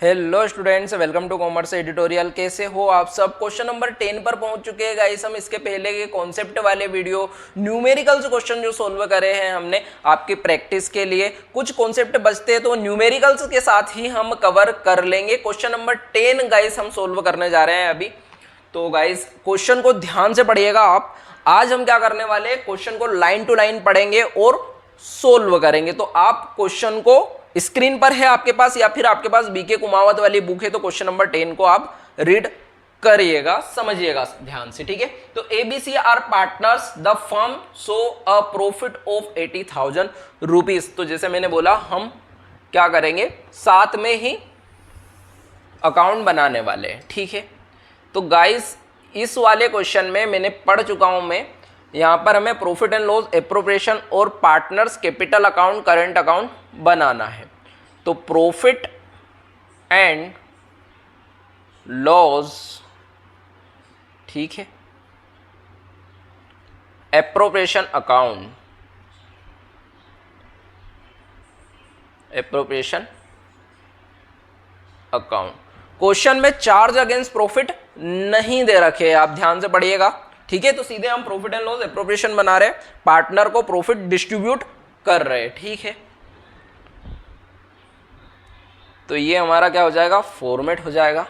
Hello students, welcome to commerce editorial. कैसे हो आप सब? क्वेश्चन नंबर 10 पर पहुंच चुके हैं गाइस। हम इसके पहले के कॉन्सेप्ट वाले वीडियो न्यूमेरिकल्स क्वेश्चन जो सोल्व करे हैं हमने आपकी प्रैक्टिस के लिए। कुछ कॉन्सेप्ट बचते हैं तो न्यूमेरिकल्स के साथ ही हम कवर कर लेंगे। क्वेश्चन नंबर 10 गाइस हम सोल्व करने जा रहे हैं अभी। तो गाइस क्वेश्चन को ध्यान से पढ़िएगा आप। आज हम क्या करने वाले हैं, क्वेश्चन को लाइन टू लाइन पढ़ेंगे और सोल्व करेंगे। तो आप क्वेश्चन को स्क्रीन पर है आपके पास या फिर आपके पास बीके कुमावत वाली बुक है तो क्वेश्चन नंबर 10 को आप रीड करिएगा, समझिएगा ध्यान से, ठीक है। तो ABC are partners, the firm so a profit of 80,000 rupees. तो जैसे मैंने बोला हम क्या करेंगे, साथ में ही अकाउंट बनाने वाले हैं, ठीक है। तो गाइस इस वाले क्वेश्चन में मैंने पढ़ चुका हूं मैं, यहां पर हमें प्रॉफिट एंड लॉस, एप्रोप्रिएशन और partners capital account, current account बनाना है। तो प्रॉफिट एंड लॉस, ठीक है, appropriation account, appropriation account. Question में चार्ज अगेंस्ट प्रॉफिट नहीं दे रखे हैं, आप ध्यान से पढ़िएगा, ठीक है। तो सीधे हम प्रॉफिट एंड लॉस, एप्रोप्रिएशन बना रहे हैं, पार्टनर को प्रॉफिट डिस्ट्रीब्यूट कर रहे हैं, ठीक है। तो ये हमारा क्या हो जाएगा, फॉर्मेट हो जाएगा।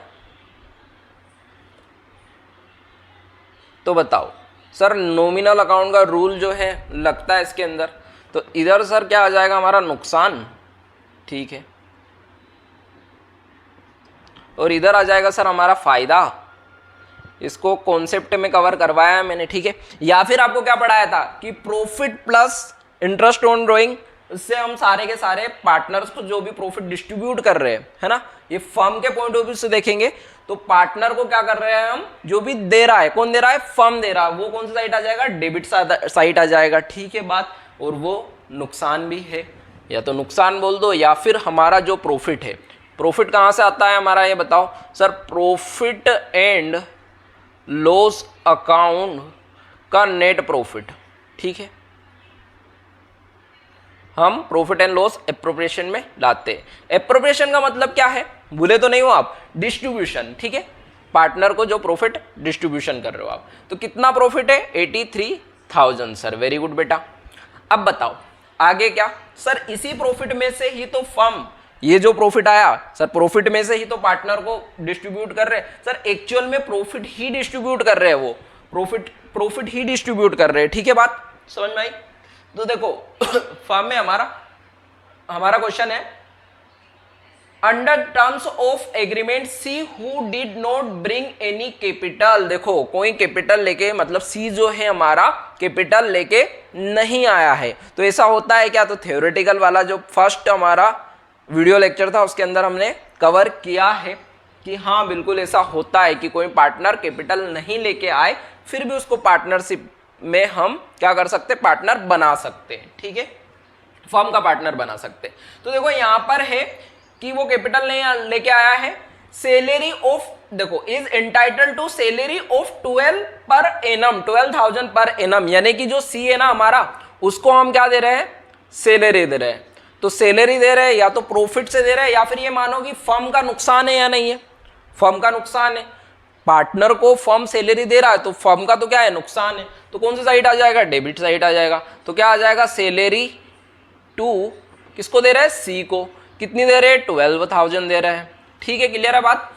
तो बताओ सर, नॉमिनल अकाउंट का रूल जो है लगता है इसके अंदर, तो इधर सर क्या आ जाएगा हमारा, नुकसान, ठीक है, और इधर आ जाएगा सर हमारा फायदा। इसको कॉन्सेप्ट में कवर करवाया है मैंने, ठीक है। या फिर आपको क्या पढ़ाया था कि profit plus interest on drawing, इससे हम सारे के सारे पार्टनर्स को जो भी प्रॉफिट डिस्ट्रीब्यूट कर रहे हैं, है ना, ये फर्म के पॉइंट ऑफ व्यू से देखेंगे तो पार्टनर को क्या कर रहे हैं हम, जो भी दे रहा है, कौन दे रहा है, फर्म दे रहा है, वो कौन सी साइड आ जाएगा, डेबिट साइड आ जाएगा, ठीक है बात। और वो नुकसान भी है, या तो नुकसान बोल दो या फिर हमारा जो प्रॉफिट है। प्रॉफिट कहां से आता है हमारा, ये बताओ sir. Profit and loss account का नेट प्रॉफिट, ठीक है, हम प्रॉफिट एंड लॉस एप्रोप्रिएशन में लाते हैं। एप्रोप्रिएशन का मतलब क्या है, भूले तो नहीं हो आप, डिस्ट्रीब्यूशन, ठीक है। पार्टनर को जो प्रॉफिट डिस्ट्रीब्यूशन कर रहे हो आप। तो कितना प्रॉफिट है, 83,000 सर, वेरी गुड बेटा। अब बताओ आगे क्या सर, इसी प्रॉफिट में से ही तो फर्म, ये जो प्रॉफिट आया सर, प्रॉफिट में से ही तो पार्टनर को डिस्ट्रीब्यूट कर रहे हैं सर। एक्चुअल में प्रॉफिट ही डिस्ट्रीब्यूट कर रहे हैं, वो प्रॉफिट ही डिस्ट्रीब्यूट कर रहे हैं, ठीक है बात समझ में आई। तो देखो फर्म में हमारा क्वेश्चन है, under terms of agreement see who did not bring any capital. देखो कोई कैपिटल लेके, मतलब सी जो है हमारा कैपिटल लेके नहीं आया है। तो ऐसा होता है क्या, तो थ्योरेटिकल वाला जो फर्स्ट हमारा वीडियो लेक्चर था उसके अंदर हमने कवर किया है कि हाँ बिल्कुल ऐसा होता है कि कोई पार्टनर कैपिटल नहीं लेके आए फिर भी उसको पार्टनरशिप में हम क्या कर सकते, पार्टनर बना सकते हैं, ठीक है, फर्म का पार्टनर बना सकते हैं। तो देखो यहां पर है कि वो कैपिटल नहीं लेके आया है, सैलरी ऑफ, देखो is entitle to salary of 12 per annum, 12,000 per annum, यानी कि जो सी है ना हमारा, उसको हम क्या दे रहे हैं, सैलरी दे रहे हैं। तो सैलरी दे रहे हैं या तो प्रॉफिट से दे रहे हैं, या फिर ये मानो कि फर्म का नुकसान है या नहीं है, फर्म का नुकसान है, पार्टनर को फर्म सैलरी दे रहा है तो फर्म का तो क्या है, नुकसान है। तो कौन सी साइड आ जाएगा, डेबिट साइड आ जाएगा। तो क्या आ जाएगा, सैलरी टू किसको दे रहे हैं, सी को, कितनी दे रहे हैं, 12,000 दे रहे हैं, ठीक है, क्लियर है बात।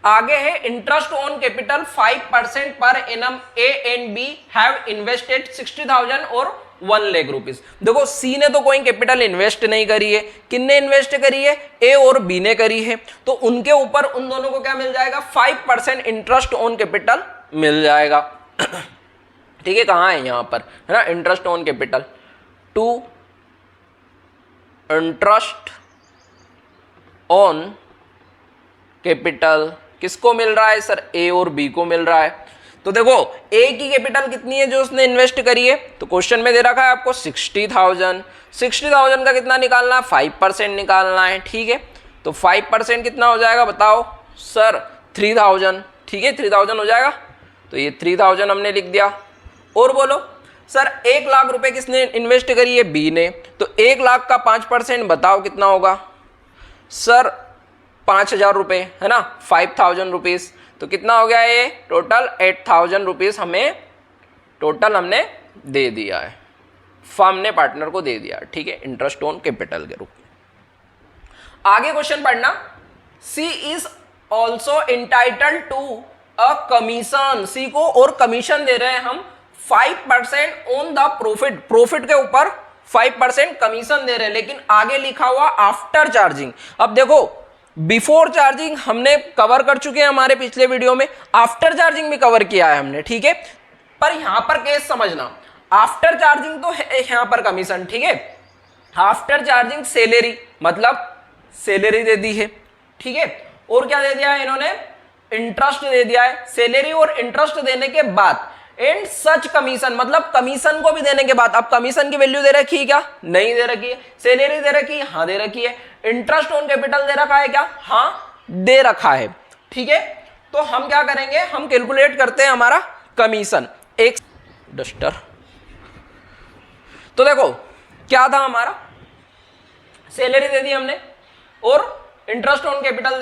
आगे है interest on capital 5% per annum, A and B have invested 60,000 और 1 लाख रुपीज। देखो सी ने तो कोई कैपिटल इन्वेस्ट नहीं करी है, किसने इन्वेस्ट करी है, ए और बी ने करी है। तो उनके ऊपर उन दोनों को क्या मिल जाएगा, 5% इंटरेस्ट ऑन कैपिटल मिल जाएगा, ठीक है। कहां है, यहां पर है ना, interest on capital, to interest on capital किसको मिल रहा है सर, ए और बी को मिल रहा है। तो देखो ए की कैपिटल कितनी है जो उसने इन्वेस्ट करी है, तो क्वेश्चन में दे रखा है आपको 60,000। 60,000 का कितना निकालना है, 5% निकालना है, ठीक है। तो 5% कितना हो जाएगा बताओ सर, 3,000, ठीक है, 3,000 हो जाएगा। तो ये 3,000 हमने लिख दिया। और बोलो सर 1 लाख रुपए किसने इन्वेस्ट करी है, बी ने, तो 1 लाख का 5% बताओ कितना होगा सर, 5,000 रुपये, है ना, 5,000 रुपीज़। तो कितना हो गया ये टोटल 8,000 रुपीज़ हमें टोटल हमने दे दिया है, फर्म ने पार्टनर को दे दिया, ठीक है, इंटरेस्ट ऑन कैपिटल के रूप में। आगे क्वेश्चन पढ़ना, C is also entitled to a commission, C को और कमीशन दे रहे हैं हम 5% ऑन द प्रॉफिट, प्रॉफिट के ऊपर 5% कमीशन दे रहे हैं, लेकिन आगे लिखा हुआ आफ्टर चार्जिंग। अब देखो बिफोर चार्जिंग हमने कवर कर चुके हैं हमारे पिछले वीडियो में, आफ्टर चार्जिंग भी कवर किया है हमने, ठीक है। पर यहां पर केस समझना, आफ्टर चार्जिंग तो है यहां पर कमीशन, ठीक है, आफ्टर चार्जिंग सैलरी, मतलब सैलरी दे दी है, ठीक है, और क्या दे दिया है इन्होंने, इंटरेस्ट दे दिया है, सैलरी और इंटरेस्ट देने के बाद एंड सच कमीशन, मतलब कमीशन को भी देने के बाद। अब कमीशन की वैल्यू दे रखी है क्या, नहीं दे रखी है, सैलरी दे रखी है, हाँ दे रखी है, इंटरेस्ट ऑन कैपिटल दे रखा है क्या, हाँ दे रखा है, ठीक है। तो हम क्या करेंगे, हम कैलकुलेट करते हैं हमारा कमीशन, एक डस्टर। तो देखो क्या था हमारा, सैलरी दे दी हमने और इंटरेस्ट ऑन कैपिटल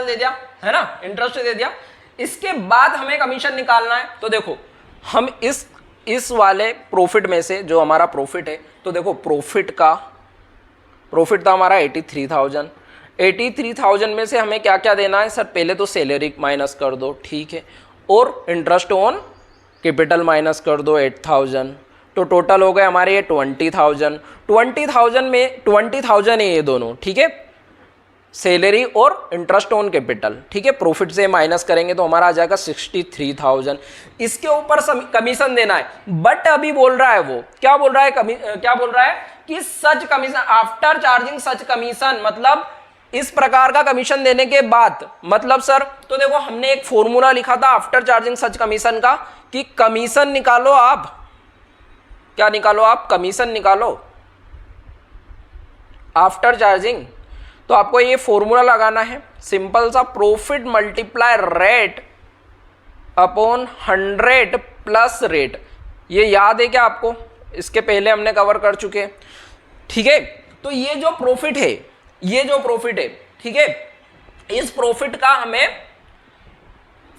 दे दिया, है ना, इंटरेस्ट दे दिया। इसके बाद हमें कमीशन निकालना है। तो देखो हम इस वाले प्रॉफिट में से जो हमारा प्रॉफिट है, तो देखो प्रॉफिट था हमारा 83,000, 83,000 में से हमें क्या क्या देना है सर, पहले तो सैलरी माइनस कर दो, ठीक है, और इंटरेस्ट ऑन कैपिटल माइनस कर दो 8,000, तो टोटल हो गए हमारे ये 20,000। 20,000 में 20,000 है ये दोनों, ठीक है, सैलरी और इंटरेस्ट ऑन कैपिटल, ठीक है, प्रॉफिट से माइनस करेंगे तो हमारा आ जाएगा 63,000। इसके ऊपर कमीशन देना है, बट अभी बोल रहा है वो क्या बोल रहा है, क्या बोल रहा है कि सच कमीशन आफ्टर चार्जिंग सच कमीशन, मतलब इस प्रकार का कमीशन देने के बाद, मतलब सर तो देखो हमने एक फॉर्मूला लिखा था आफ्टर चार्जिंग सच कमीशन का कि कमीशन निकालो आप, क्या निकालो आप, कमीशन निकालो आफ्टर चार्जिंग। तो आपको ये फॉर्मूला लगाना है, सिंपल सा, profit multiply rate upon 100 plus rate. ये याद है क्या आपको, इसके पहले हमने कवर कर चुके हैं, ठीक है। तो ये जो प्रॉफिट है, ठीक है, इस प्रॉफिट का हमें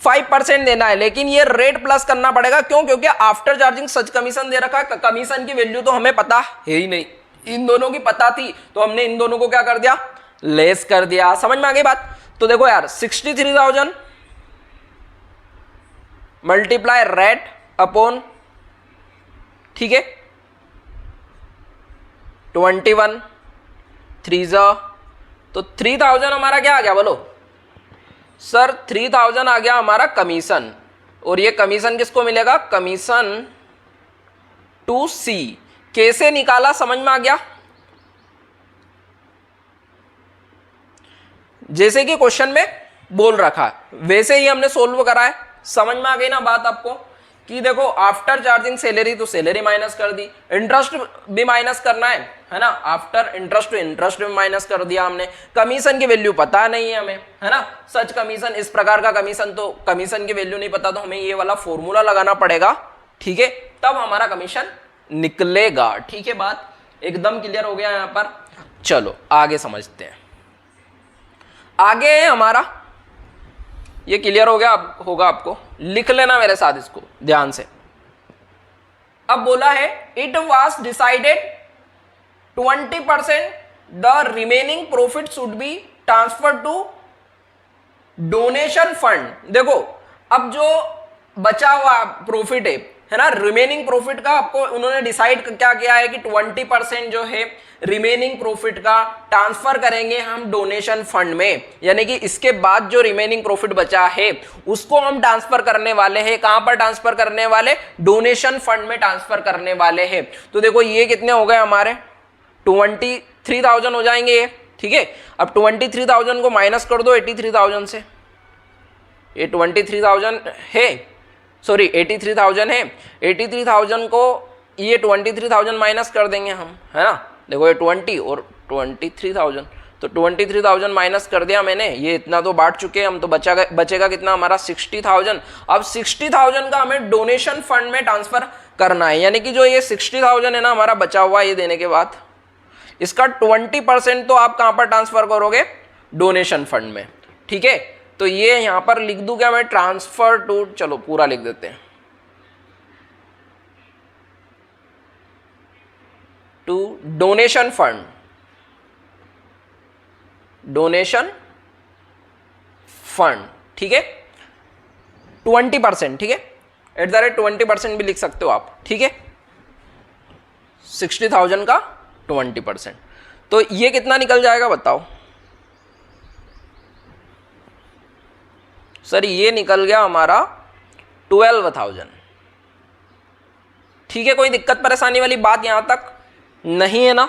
5% देना है, लेकिन ये रेट प्लस करना पड़ेगा, क्यों, क्योंकि आफ्टर चार्जिंग सच कमीशन दे रखा है, कमीशन की वैल्यू तो हमें पता है ही नहीं, इन दोनों की पता थी, तो हमने इन दोनों को क्या कर दिया, लेस कर दिया। समझ में आ गई बात। तो देखो यार 63,000 मल्टीप्लाई रेट अपॉन, ठीक है, 21 3 तो 3,000 हमारा क्या आ गया बोलो सर, 3,000 आ गया हमारा कमीशन, और ये कमीशन किसको मिलेगा, कमीशन टू सी। कैसे निकाला समझ में आ गया, जैसे कि क्वेश्चन में बोल रखा है वैसे ही हमने सोल्व करा है। समझ में आ गई ना बात आपको, कि देखो आफ्टर चार्जिंग सैलरी तो सैलरी माइनस कर दी, इंटरेस्ट भी माइनस करना है ना, आफ्टर इंटरेस्ट तो इंटरेस्ट भी माइनस कर दिया हमने, कमीशन की वैल्यू पता नहीं है हमें, है ना, सच कमीशन, इस प्रकार का कमीशन, तो कमीशन की वैल्यू नहीं पता, तो हमें ये वाला फॉर्मूला लगाना पड़ेगा, ठीक है, तब हमारा कमीशन निकलेगा, ठीक है। बात एकदम क्लियर हो गया यहां पर। चलो आगे समझते हैं, आगे है हमारा, ये क्लियर हो गया होगा आपको, लिख लेना मेरे साथ इसको ध्यान से। अब बोला है it was decided 20% the remaining profit should be transfer to donation fund. देखो अब जो बचा हुआ प्रॉफिट है ना, रिमेनिंग प्रॉफिट का आपको उन्होंने डिसाइड क्या किया है कि 20% जो है रिमेनिंग प्रॉफिट का ट्रांसफर करेंगे हम डोनेशन फंड में, यानी कि इसके बाद जो रिमेनिंग प्रॉफिट बचा है उसको हम ट्रांसफर करने वाले हैं। कहां पर ट्रांसफर करने वाले, डोनेशन फंड में ट्रांसफर करने वाले हैं। तो देखो ये कितने हो गए हमारे, 23,000 हो जाएंगे ये, ठीक है। अब 23,000 को माइनस कर दो 83,000 से, ये 23,000 है, सॉरी 83,000 है, 83,000 को ये 23,000 माइनस कर देंगे हम, है ना। देखो ये 20 और 23,000, तो 23,000 माइनस कर दिया मैंने, ये इतना तो बांट चुके हैं हम, तो बचेगा कितना हमारा 60,000। अब 60,000 का हमें डोनेशन फंड में ट्रांसफर करना है, यानी कि जो ये 60,000 है ना हमारा बचा हुआ, ये देने के बाद इसका 20% तो आप कहां पर ट्रांसफर करोगे, डोनेशन फंड में, ठीक है। तो ये यहां पर लिख दूं क्या मैं, ट्रांसफर टू, चलो पूरा लिख देते हैं, to donation fund, donation fund, ठीक है, 20%, ठीक है, @20% भी लिख सकते हो आप, ठीक है, 60,000 का 20%। तो ये कितना निकल जाएगा बताओ सर, ये निकल गया हमारा 12,000, ठीक है। कोई दिक्कत परेशानी वाली बात यहां तक नहीं है ना?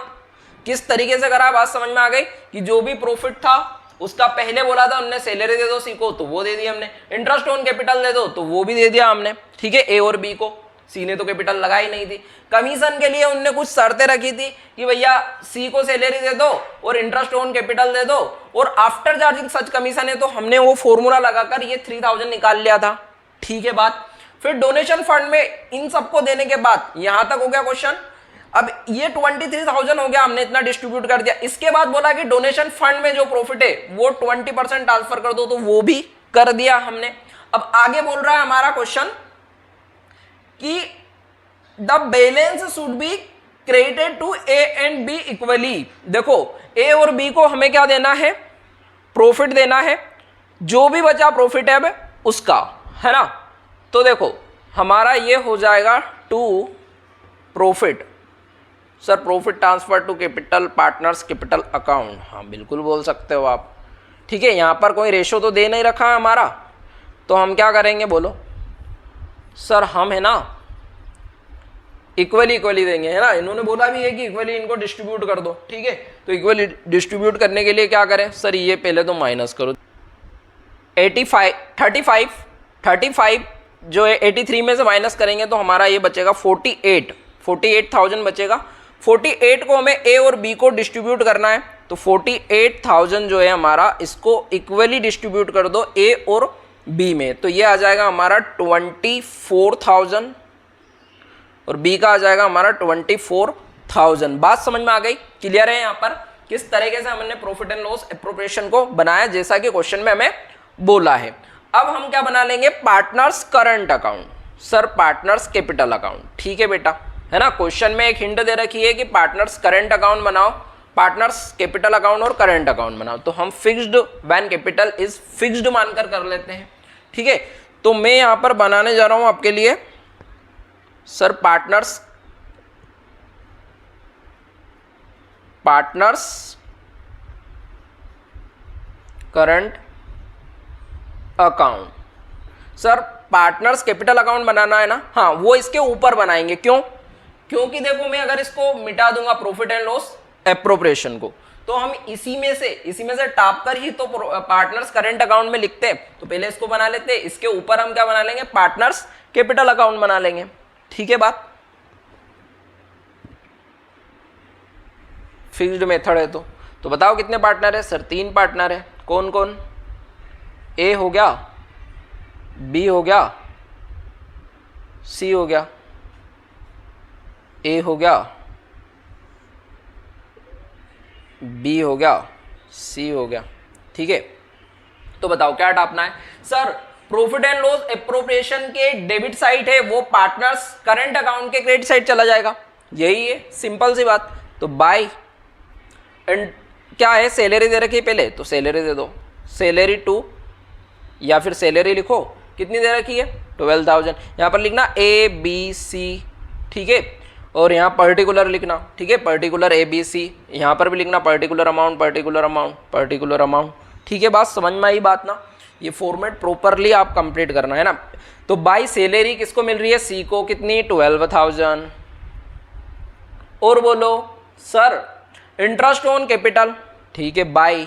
किस तरीके से करा, बात समझ में आ गई कि जो भी प्रॉफिट था उसका पहले बोला था उनने सैलरी दे दो सी को, तो वो दे दिया हमने, इंटरेस्ट ऑन कैपिटल दे दो तो वो भी दे दिया हमने, ठीक है, ए और बी को। सी ने तो कैपिटल लगाई नहीं थी। कमीशन के लिए उनने कुछ शर्तें रखी थी कि भैया सी को सैलरी दे दो और इंटरेस्ट ऑन कैपिटल दे दो और आफ्टर चार्जिंग सच कमीशन है, तो हमने वो फॉर्मूला लगाकर ये 3,000 निकाल लिया था, ठीक है बात। फिर डोनेशन फंड में इन सबको देने के बाद यहां तक हो गया क्वेश्चन। अब ये 23,000 हो गया, हमने इतना डिस्ट्रीब्यूट कर दिया। इसके बाद बोला कि डोनेशन फंड में जो प्रॉफिट है वो 20% ट्रांसफर कर दो, तो वो भी कर दिया हमने। अब आगे बोल रहा है हमारा क्वेश्चन कि the balance should be credited to A and B equally. देखो ए और बी को हमें क्या देना है, प्रॉफिट देना है, जो भी बचा प्रॉफिट है अब उसका, है ना। तो देखो हमारा ये हो जाएगा to profit, sir profit transfer to capital partners capital account, हाँ बिल्कुल बोल सकते हो आप, ठीक है। यहां पर कोई रेशो तो दे नहीं रखा है हमारा, तो हम क्या करेंगे बोलो सर, हम है ना इक्वली देंगे, है ना। इन्होंने बोला भी है कि इक्वली इनको डिस्ट्रीब्यूट कर दो, ठीक है। तो इक्वली डिस्ट्रीब्यूट करने के लिए क्या करें सर, ये पहले तो माइनस करो, 35 जो है 83 में से माइनस करेंगे तो हमारा ये बचेगा 48,000 बचेगा। 48 को हमें ए और बी को डिस्ट्रीब्यूट करना है, तो 48,000 जो है हमारा, इसको इक्वली डिस्ट्रीब्यूट कर दो ए और बी में, तो ये आ जाएगा हमारा 24,000 और बी का आ जाएगा हमारा 24,000। बात समझ में आ गई, क्लियर है यहाँ पर किस तरीके से हमने प्रॉफिट एंड लॉस एप्रोप्रिएशन को बनाया, जैसा कि क्वेश्चन में हमें बोला है। अब हम क्या बना लेंगे, partners current account, sir partners capital account, ठीक है बेटा, है ना। क्वेश्चन में एक हिंट दे रखी है कि पार्टनर्स करंट अकाउंट बनाओ, पार्टनर्स कैपिटल अकाउंट और करंट अकाउंट बनाओ, तो हम fixed when capital is fixed मानकर कर लेते हैं, ठीक है। तो मैं यहां पर बनाने जा रहा हूं आपके लिए sir partners current account, sir partners capital account बनाना है ना, हाँ वो इसके ऊपर बनाएंगे, क्यों, क्योंकि देखो मैं अगर इसको मिटा दूंगा प्रॉफिट एंड लॉस एप्रोप्रिएशन को, तो हम इसी में से टाप कर ही तो पार्टनर्स करंट अकाउंट में लिखते हैं, तो पहले इसको बना लेते हैं, इसके ऊपर हम क्या बना लेंगे, पार्टनर्स कैपिटल अकाउंट बना लेंगे, ठीक है बात। फिक्स्ड मेथड है तो बताओ कितने पार्टनर है सर, 3 पार्टनर है, कौन कौन, ए हो गया, बी हो गया, सी हो गया, ए हो गया, बी हो गया, सी हो गया, ठीक है। तो बताओ क्या टापना है sir, profit and loss appropriation के डेबिट साइड है वो पार्टनर्स करंट अकाउंट के क्रेडिट साइड चला जाएगा, यही है सिंपल सी बात। तो बाय एंड क्या है, सैलरी दे रखी है पहले, तो सैलरी दे दो, सैलरी टू, या फिर सैलरी लिखो, कितनी दे रखी है 12,000, यहाँ पर लिखना ए बी सी, ठीक है, और यहाँ पर्टिकुलर लिखना, ठीक है, पर्टिकुलर ए बी सी, यहाँ पर भी लिखना particular amount particular amount particular amount, ठीक है। बात समझ में आई बात ना, ये फॉर्मेट प्रॉपरली आप कंप्लीट करना है ना। तो बाय सैलरी किसको मिल रही है, सी को, कितनी 12,000, और बोलो सर इंटरेस्ट ऑन कैपिटल, ठीक है, बाय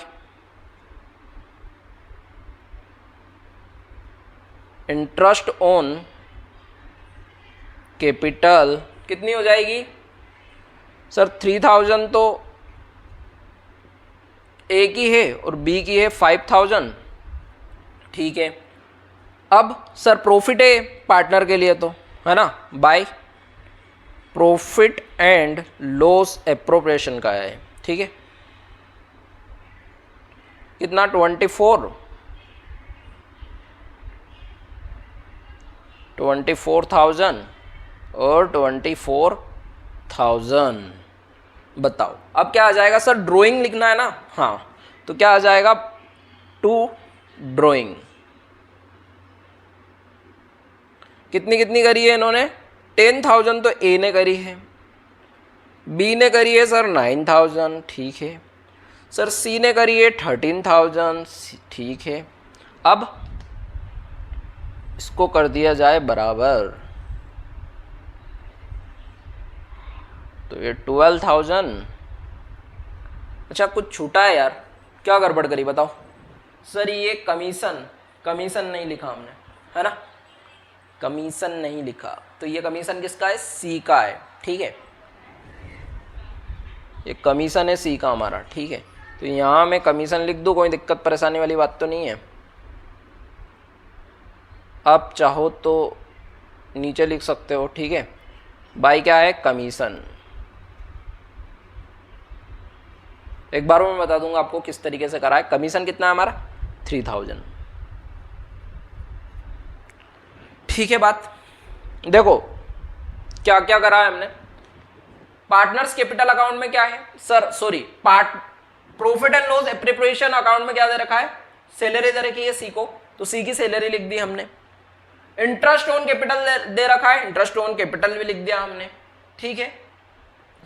इंटरेस्ट ऑन कैपिटल कितनी हो जाएगी सर, 3,000 तो ए की है और बी की है 5,000, ठीक है। अब सर प्रॉफिट है पार्टनर के लिए, तो है ना, by profit and loss appropriation का है, ठीक है। कितना 24,000 और 24,000। बताओ अब क्या आ जाएगा सर, ड्राइंग लिखना है ना, हाँ तो क्या आ जाएगा, टू ड्राइंग। कितनी कितनी करी है इन्होंने, 10,000 तो ए ने करी है, बी ने करी है सर 9,000, ठीक है सर, सी ने करी है 13,000, ठीक है। अब इसको कर दिया जाए बराबर, तो ये 12,000। अच्छा कुछ छूटा है यार, क्या गड़बड़ करी बताओ सर, ये कमीशन नहीं लिखा हमने, है ना, कमीशन नहीं लिखा, तो ये कमीशन किसका है, सी का है, ठीक है, ये कमीशन है सी का हमारा, ठीक है। तो यहाँ मैं कमीशन लिख दूँ, कोई दिक्कत परेशानी वाली बात तो नहीं है। आप चाहो तो नीचे लिख सकते हो, ठीक है, बाई क्या है, कमीशन। एक बार मैं बता दूंगा आपको किस तरीके से करा है। कमीशन कितना है हमारा, 3,000, ठीक है। बात देखो क्या क्या करा है हमने। पार्टनर्स कैपिटल अकाउंट में क्या है sir, sorry, profit and loss appropriation account में क्या दे रखा है, सैलरी दे रखी है सी को, तो सी की सैलरी लिख दी हमने। इंटरेस्ट ऑन कैपिटल दे रखा है, इंटरेस्ट ऑन कैपिटल भी लिख दिया हमने, ठीक है।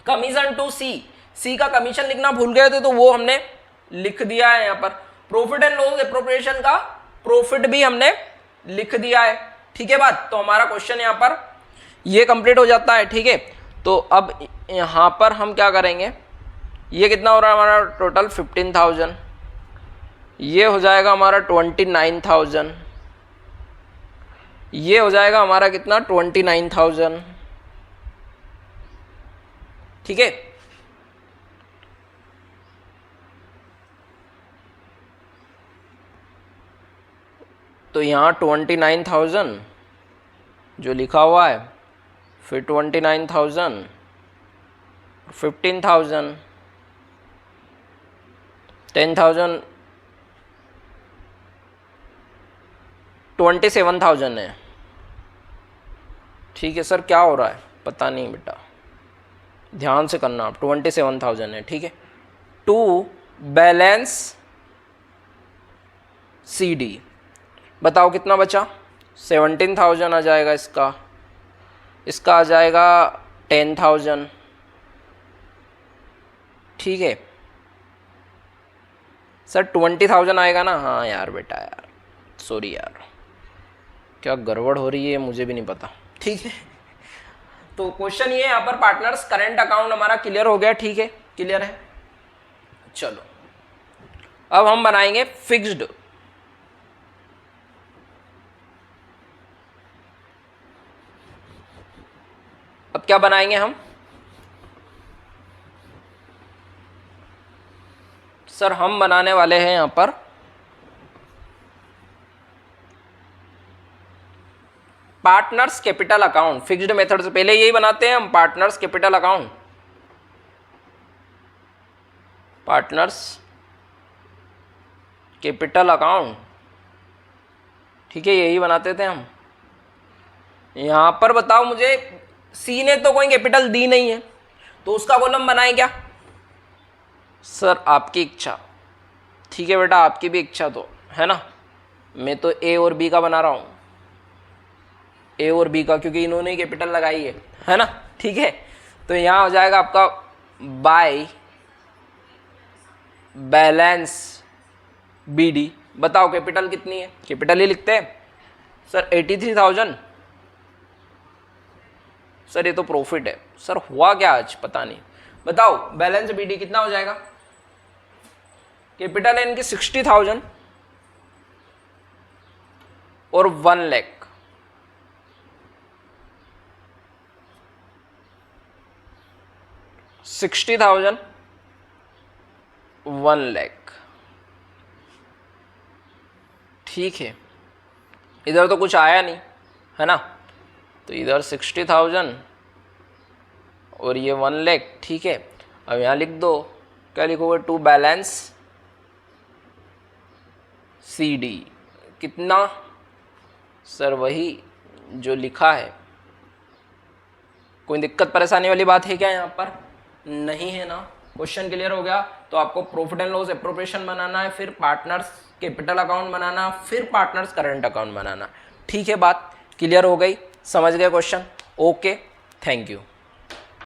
कमीशन टू सी का कमीशन लिखना भूल गए थे तो वो हमने लिख दिया है यहाँ पर। प्रॉफिट एंड लॉस एप्रोप्रिएशन का प्रॉफिट भी हमने लिख दिया है, ठीक है। बात तो हमारा क्वेश्चन यहाँ पर ये कंप्लीट हो जाता है, ठीक है। तो अब यहाँ पर हम क्या करेंगे, ये कितना हो रहा है हमारा टोटल 15,000, ये हो जाएगा हमारा 29,000, ये हो जाएगा हमारा कितना 29,000, ठीक है। तो यहाँ 29,000 जो लिखा हुआ है, फिर 29,000, 15,000, 10,000, 27,000 है, ठीक है सर। क्या हो रहा है पता नहीं बेटा, ध्यान से करना आप, 27,000 है, ठीक है। टू बैलेंस CD, बताओ कितना बचा, 17,000 आ जाएगा इसका, इसका आ जाएगा 10,000, ठीक है सर। 20,000 आएगा ना, हाँ यार बेटा यार, सॉरी यार, क्या गड़बड़ हो रही है मुझे भी नहीं पता, ठीक है। तो क्वेश्चन ये यहाँ पर पार्टनर्स करंट अकाउंट हमारा क्लियर हो गया, ठीक है, क्लियर है। चलो अब हम बनाएंगे फिक्स्ड। अब क्या बनाएंगे हम सर, हम बनाने वाले हैं यहां पर partners capital account. Fixed method से पहले यही बनाते हैं हम, partners capital account, partners capital account, ठीक है, यही बनाते थे हम। यहां पर बताओ मुझे, सी ने तो कोई कैपिटल दी नहीं है, तो उसका कॉलम बनाए क्या सर, आपकी इच्छा, ठीक है बेटा, आपकी भी इच्छा तो है ना। मैं तो ए और बी का बना रहा हूं, ए और बी का, क्योंकि इन्होंने ही कैपिटल लगाई है ना, ठीक है। तो यहां हो जाएगा आपका बाय बैलेंस BD। बताओ कैपिटल कितनी है, कैपिटल ही लिखते हैं सर, 83,000। सर ये तो प्रॉफिट है सर, हुआ क्या आज पता नहीं, बताओ बैलेंस BD कितना हो जाएगा। कैपिटल है इनकी 60,000 और 1 लाख, 60,000 1 लाख, ठीक है। इधर तो कुछ आया नहीं है ना, तो इधर 60,000 और ये 1 लाख, ठीक है। अब यहाँ लिख दो, क्या लिखोगे, टू बैलेंस सी डी, कितना सर? वही जो लिखा है। कोई दिक्कत परेशानी वाली बात है क्या यहाँ पर? नहीं है ना? क्वेश्चन क्लियर हो गया? तो आपको प्रॉफिट एंड लॉस एप्रोप्रिएशन बनाना है, फिर पार्टनर्स कैपिटल अकाउंट बनाना, फिर पार्टनर्स करंट अकाउंट बनाना। ठीक है, बात क्लियर हो गई? समझ गए क्वेश्चन? Okay, thank you.